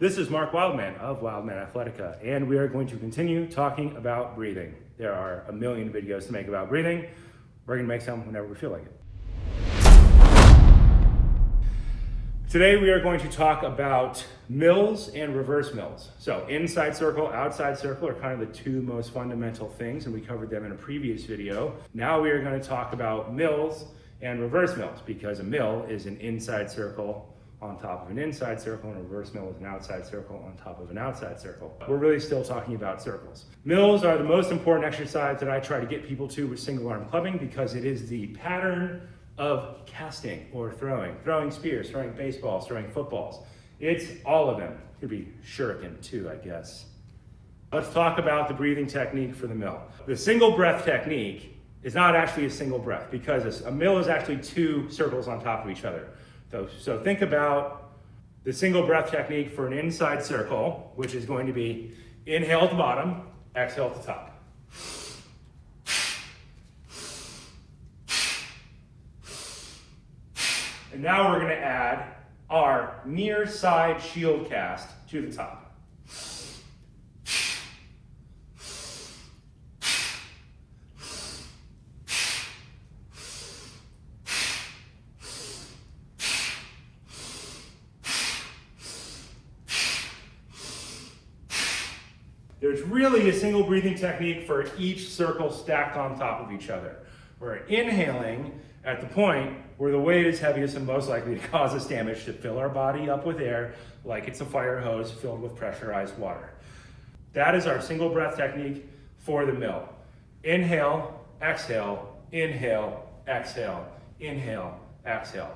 This is Mark Wildman of Wildman Athletica, and we are going to continue talking about breathing. There are a million videos to make about breathing. We're going to make some whenever we feel like it. Today we are going to talk about mills and reverse mills. So inside circle, outside circle are kind of the two most fundamental things, and we covered them in a previous video. Now we are going to talk about mills and reverse mills, because a mill is an inside circle on top of an inside circle, and a reverse mill is an outside circle on top of an outside circle. We're really still talking about circles. Mills are the most important exercise that I try to get people to with single arm clubbing, because it is the pattern of casting or throwing spears, throwing baseballs, throwing footballs. It's all of them. Could be shuriken too, I guess. Let's talk about the breathing technique for the mill. The single breath technique is not actually a single breath, because a mill is actually two circles on top of each other. So think about the single breath technique for an inside circle, which is going to be inhale at the bottom, exhale at the top. And now we're going to add our near side shield cast to the top. There's really a single breathing technique for each circle stacked on top of each other. We're inhaling at the point where the weight is heaviest and most likely to cause us damage, to fill our body up with air like it's a fire hose filled with pressurized water. That is our single breath technique for the mill. Inhale, exhale, inhale, exhale, inhale, exhale.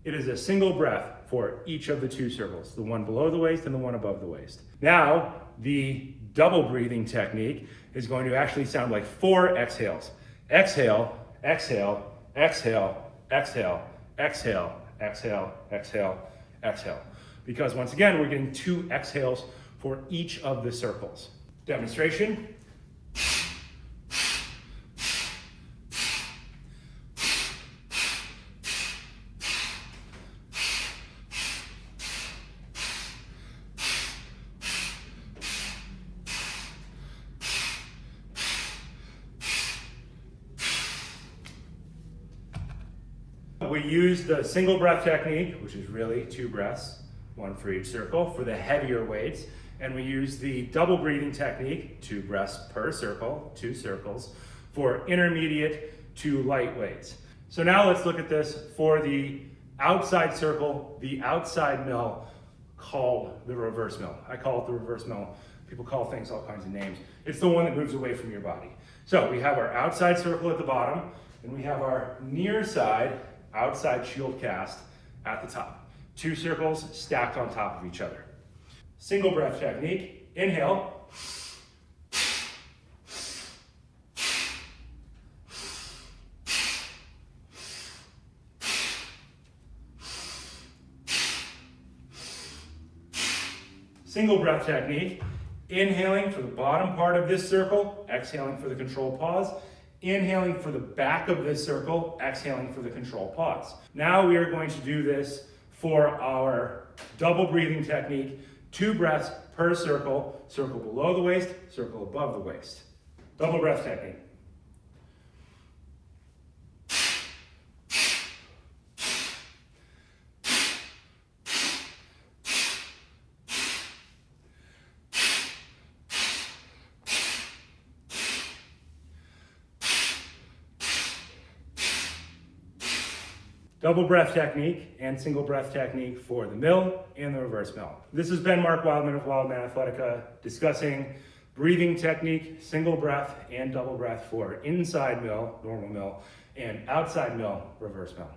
It is a single breath for each of the two circles, the one below the waist and the one above the waist. Now, the double breathing technique is going to actually sound like 4 exhales. Exhale, exhale, exhale, exhale, exhale, exhale, exhale, exhale. Because once again, we're getting 2 exhales for each of the circles. Demonstration. We use the single breath technique, which is really 2 breaths, 1 for each circle, for the heavier weights. And we use the double breathing technique, 2 breaths per circle, 2 circles, for intermediate to light weights. So now let's look at this for the outside circle, the outside mill, called the reverse mill. I call it the reverse mill. People call things all kinds of names. It's the one that moves away from your body. So we have our outside circle at the bottom, and we have our near side outside shield cast at the top. 2 circles stacked on top of each other. Single breath technique. Inhale. Single breath technique. Inhaling for the bottom part of this circle, exhaling for the controlled pause. Inhaling for the back of this circle, exhaling for the control pause. Now we are going to do this for our double breathing technique, 2 breaths per circle, circle below the waist, circle above the waist. Double breath technique. Double breath technique and single breath technique for the mill and the reverse mill. This has been Mark Wildman of Wildman Athletica discussing breathing technique, single breath and double breath for inside mill, normal mill, and outside mill, reverse mill.